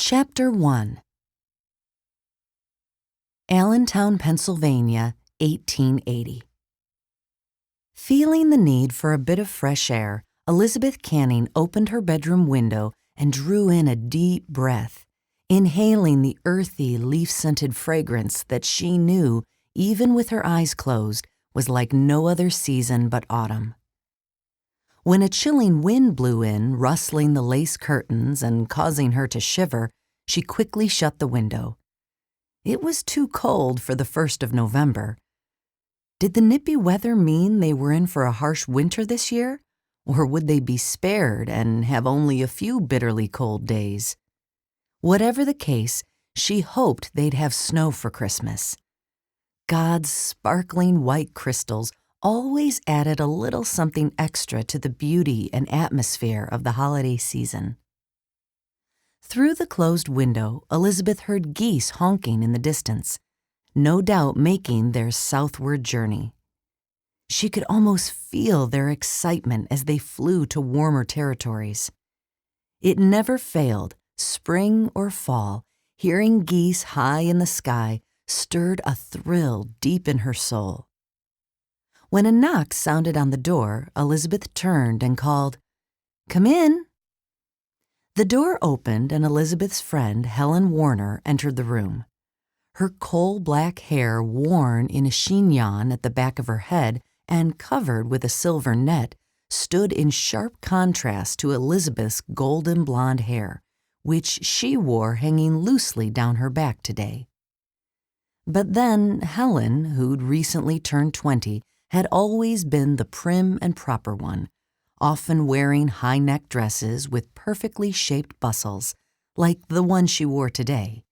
Chapter 1. Allentown, Pennsylvania, 1880. Feeling the need for a bit of fresh air, Elizabeth Canning opened her bedroom window and drew in a deep breath, inhaling the earthy, leaf-scented fragrance that she knew, even with her eyes closed, was like no other season but autumn. When a chilling wind blew in, rustling the lace curtains and causing her to shiver, she quickly shut the window. It was too cold for the 1st of November. Did the nippy weather mean they were in for a harsh winter this year? Or would they be spared and have only a few bitterly cold days? Whatever the case, she hoped they'd have snow for Christmas. God's sparkling white crystals always added a little something extra to the beauty and atmosphere of the holiday season. Through the closed window, Elizabeth heard geese honking in the distance, no doubt making their southward journey. She could almost feel their excitement as they flew to warmer territories. It never failed, spring or fall, hearing geese high in the sky stirred a thrill deep in her soul. When a knock sounded on the door, Elizabeth turned and called, "Come in." The door opened and Elizabeth's friend, Helen Warner, entered the room. Her coal-black hair worn in a chignon at the back of her head and covered with a silver net stood in sharp contrast to Elizabeth's golden blonde hair, which she wore hanging loosely down her back today. But then Helen, who'd recently turned 20, had always been the prim and proper one, often wearing high-neck dresses with perfectly shaped bustles, like the one she wore today.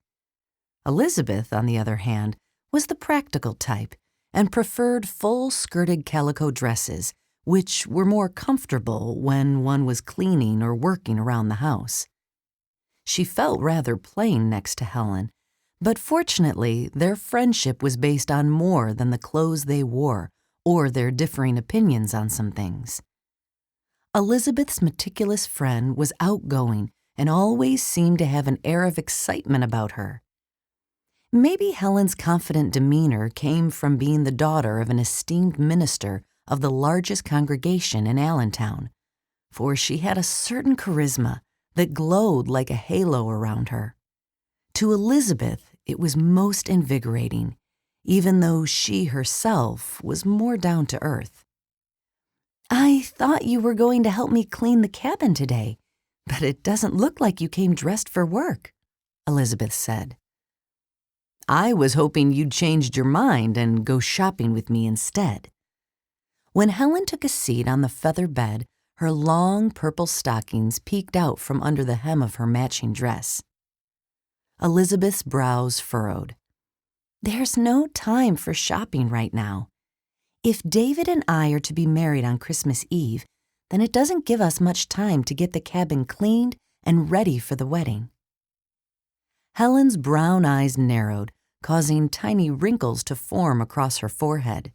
Elizabeth, on the other hand, was the practical type and preferred full-skirted calico dresses, which were more comfortable when one was cleaning or working around the house. She felt rather plain next to Helen, but fortunately their friendship was based on more than the clothes they wore or their differing opinions on some things. Elizabeth's meticulous friend was outgoing and always seemed to have an air of excitement about her. Maybe Helen's confident demeanor came from being the daughter of an esteemed minister of the largest congregation in Allentown, for she had a certain charisma that glowed like a halo around her. To Elizabeth, it was most invigorating, even though she herself was more down to earth. "I thought you were going to help me clean the cabin today, but it doesn't look like you came dressed for work," Elizabeth said. "I was hoping you'd changed your mind and go shopping with me instead." When Helen took a seat on the feather bed, her long purple stockings peeked out from under the hem of her matching dress. Elizabeth's brows furrowed. "There's no time for shopping right now. If David and I are to be married on Christmas Eve, then it doesn't give us much time to get the cabin cleaned and ready for the wedding." Helen's brown eyes narrowed, causing tiny wrinkles to form across her forehead.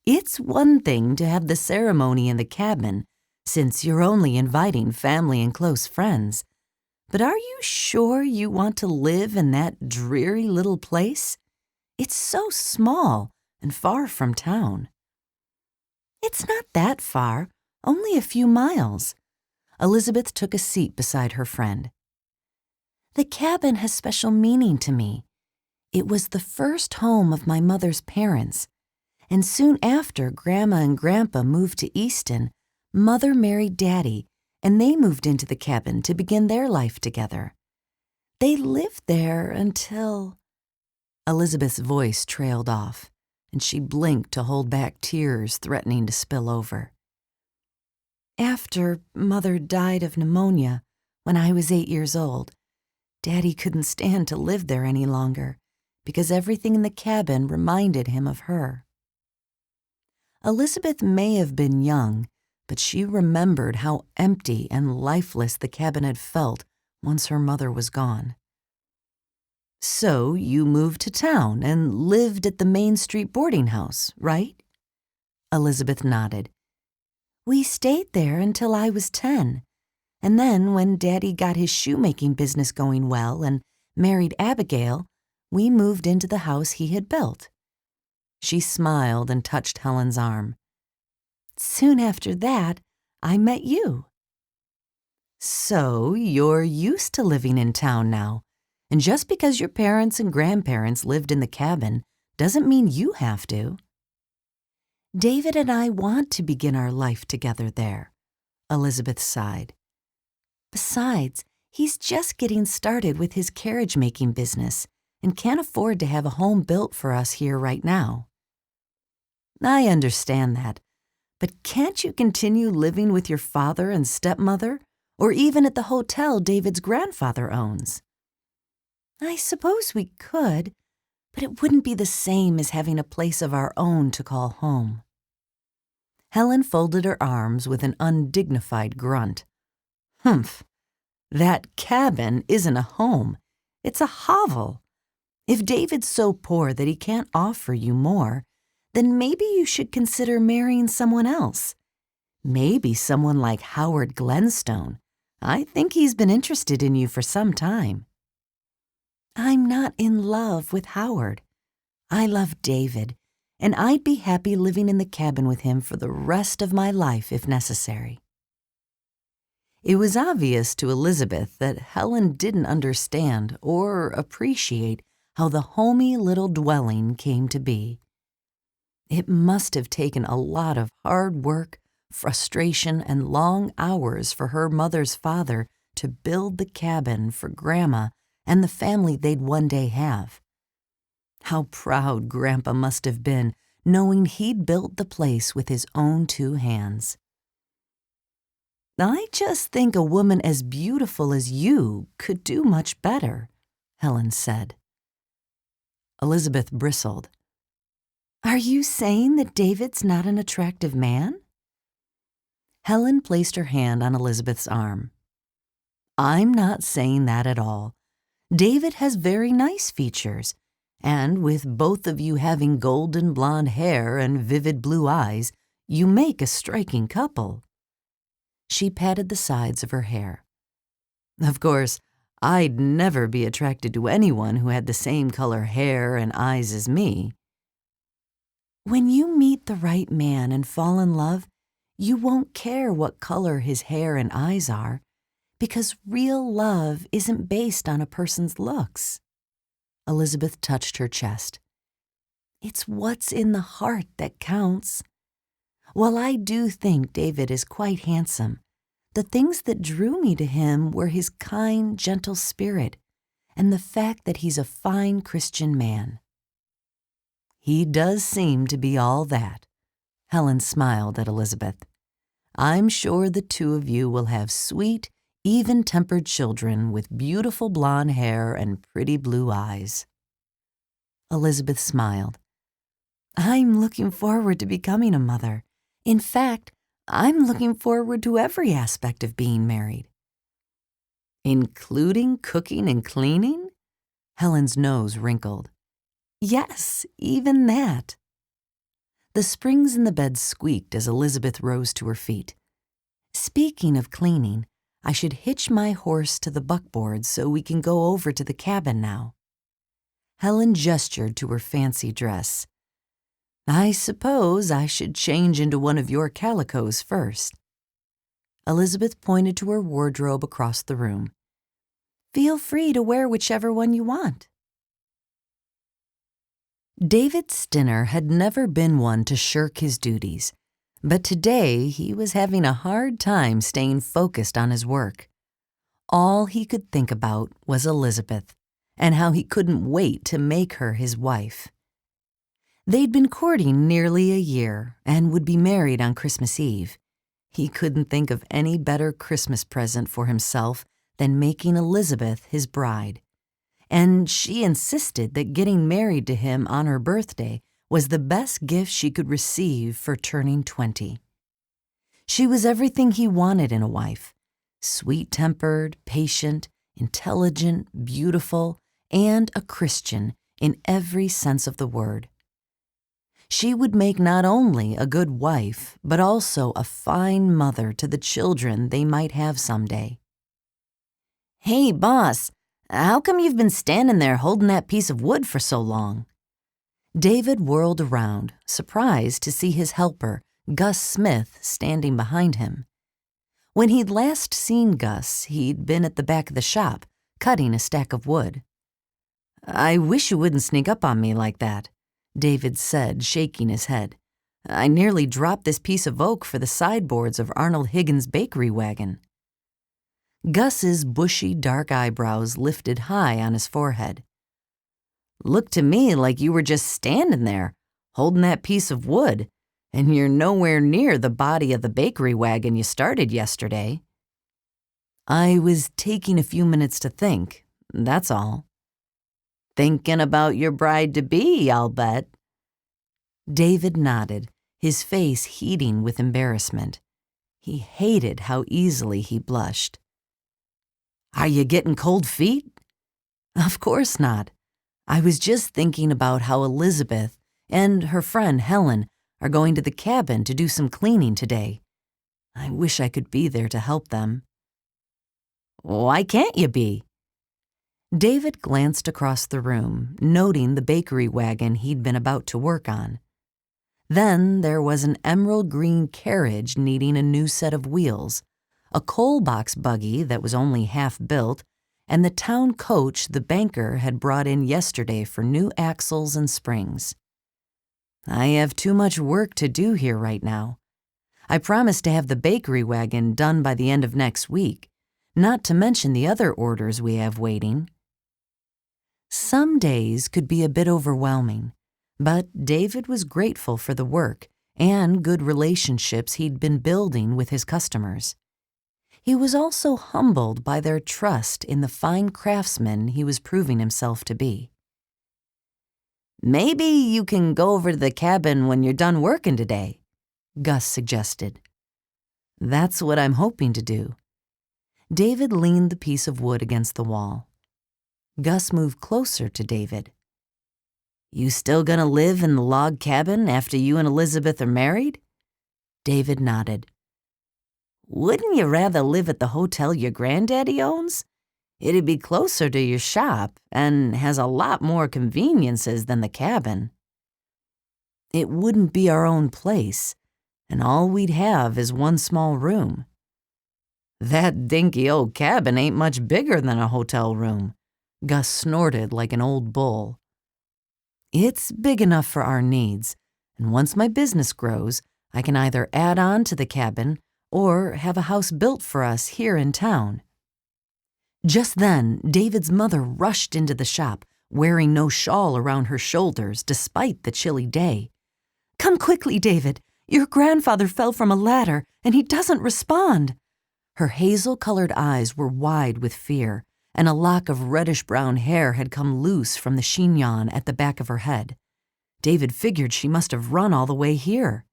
"It's one thing to have the ceremony in the cabin, since you're only inviting family and close friends. But are you sure you want to live in that dreary little place? It's so small and far from town." "It's not that far, only a few miles." Elizabeth took a seat beside her friend. "The cabin has special meaning to me. It was the first home of my mother's parents, and soon after Grandma and Grandpa moved to Easton, Mother married Daddy, and they moved into the cabin to begin their life together. They lived there until—" Elizabeth's voice trailed off, and she blinked to hold back tears threatening to spill over. "After Mother died of pneumonia when I was 8 years old, Daddy couldn't stand to live there any longer because everything in the cabin reminded him of her." Elizabeth may have been young, but she remembered how empty and lifeless the cabin had felt once her mother was gone. "So you moved to town and lived at the Main Street boarding house, right?" Elizabeth nodded. "We stayed there until I was 10, And then when Daddy got his shoemaking business going well and married Abigail, we moved into the house he had built. She smiled and touched Helen's arm. Soon after that, I met you. So you're used to living in town now, and just because your parents and grandparents lived in the cabin doesn't mean you have to. David and I want to begin our life together there, Elizabeth sighed. Besides, he's just getting started with his carriage-making business and can't afford to have a home built for us here right now. I understand that, but can't you continue living with your father and stepmother, or even at the hotel David's grandfather owns? I suppose we could, but it wouldn't be the same as having a place of our own to call home. Helen folded her arms with an undignified grunt. Humph, that cabin isn't a home. It's a hovel. If David's so poor that he can't offer you more, then maybe you should consider marrying someone else. Maybe someone like Howard Glenstone. I think he's been interested in you for some time. I'm not in love with Howard. I love David, and I'd be happy living in the cabin with him for the rest of my life if necessary. It was obvious to Elizabeth that Helen didn't understand or appreciate how the homey little dwelling came to be. It must have taken a lot of hard work, frustration, and long hours for her mother's father to build the cabin for Grandma and the family they'd one day have. How proud Grandpa must have been knowing he'd built the place with his own 2 hands. I just think a woman as beautiful as you could do much better, Helen said. Elizabeth bristled. Are you saying that David's not an attractive man? Helen placed her hand on Elizabeth's arm. I'm not saying that at all. David has very nice features, and with both of you having golden blonde hair and vivid blue eyes, you make a striking couple. She patted the sides of her hair. Of course, I'd never be attracted to anyone who had the same color hair and eyes as me. When you meet the right man and fall in love, you won't care what color his hair and eyes are, because real love isn't based on a person's looks. Elizabeth touched her chest. It's what's in the heart that counts. While I do think David is quite handsome, the things that drew me to him were his kind, gentle spirit and the fact that he's a fine Christian man. He does seem to be all that. Helen smiled at Elizabeth. I'm sure the 2 of you will have sweet, even-tempered children with beautiful blonde hair and pretty blue eyes. Elizabeth smiled. I'm looking forward to becoming a mother. In fact, I'm looking forward to every aspect of being married. Including cooking and cleaning? Helen's nose wrinkled. Yes, even that. The springs in the bed squeaked as Elizabeth rose to her feet. Speaking of cleaning, I should hitch my horse to the buckboard so we can go over to the cabin now. Helen gestured to her fancy dress. I suppose I should change into one of your calicos first. Elizabeth pointed to her wardrobe across the room. Feel free to wear whichever one you want. David Stinner had never been one to shirk his duties, but today he was having a hard time staying focused on his work. All he could think about was Elizabeth and how he couldn't wait to make her his wife. They'd been courting nearly a year and would be married on Christmas Eve. He couldn't think of any better Christmas present for himself than making Elizabeth his bride. And she insisted that getting married to him on her birthday was the best gift she could receive for turning 20. She was everything he wanted in a wife: sweet-tempered, patient, intelligent, beautiful, and a Christian in every sense of the word. She would make not only a good wife, but also a fine mother to the children they might have someday. "Hey, boss, how come you've been standing there holding that piece of wood for so long?" David whirled around, surprised to see his helper, Gus Smith, standing behind him. When he'd last seen Gus, he'd been at the back of the shop, cutting a stack of wood. "I wish you wouldn't sneak up on me like that," David said, shaking his head. "I nearly dropped this piece of oak for the sideboards of Arnold Higgins' bakery wagon." Gus's bushy, dark eyebrows lifted high on his forehead. "Looked to me like you were just standing there, holding that piece of wood, and you're nowhere near the body of the bakery wagon you started yesterday." "I was taking a few minutes to think, that's all." "Thinking about your bride-to-be, I'll bet." David nodded, his face heating with embarrassment. He hated how easily he blushed. "Are you getting cold feet?" "Of course not. I was just thinking about how Elizabeth and her friend Helen are going to the cabin to do some cleaning today. I wish I could be there to help them." "Why can't you be?" David glanced across the room, noting the bakery wagon he'd been about to work on. Then there was an emerald green carriage needing a new set of wheels, a coal box buggy that was only half built, and the town coach the banker had brought in yesterday for new axles and springs. "I have too much work to do here right now. I promised to have the bakery wagon done by the end of next week, not to mention the other orders we have waiting." Some days could be a bit overwhelming, but David was grateful for the work and good relationships he'd been building with his customers. He was also humbled by their trust in the fine craftsman he was proving himself to be. "Maybe you can go over to the cabin when you're done working today," Gus suggested. "That's what I'm hoping to do." David leaned the piece of wood against the wall. Gus moved closer to David. "You still gonna live in the log cabin after you and Elizabeth are married?" David nodded. "Wouldn't you rather live at the hotel your granddaddy owns? It'd be closer to your shop and has a lot more conveniences than the cabin." "It wouldn't be our own place, and all we'd have is one small room." "That dinky old cabin ain't much bigger than a hotel room." Gus snorted like an old bull. "It's big enough for our needs, and once my business grows, I can either add on to the cabin or have a house built for us here in town." Just then, David's mother rushed into the shop, wearing no shawl around her shoulders despite the chilly day. "Come quickly, David. Your grandfather fell from a ladder, and he doesn't respond." Her hazel-colored eyes were wide with fear, and a lock of reddish-brown hair had come loose from the chignon at the back of her head. David figured she must have run all the way here.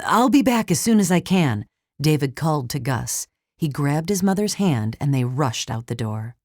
"I'll be back as soon as I can," David called to Gus. He grabbed his mother's hand, and they rushed out the door.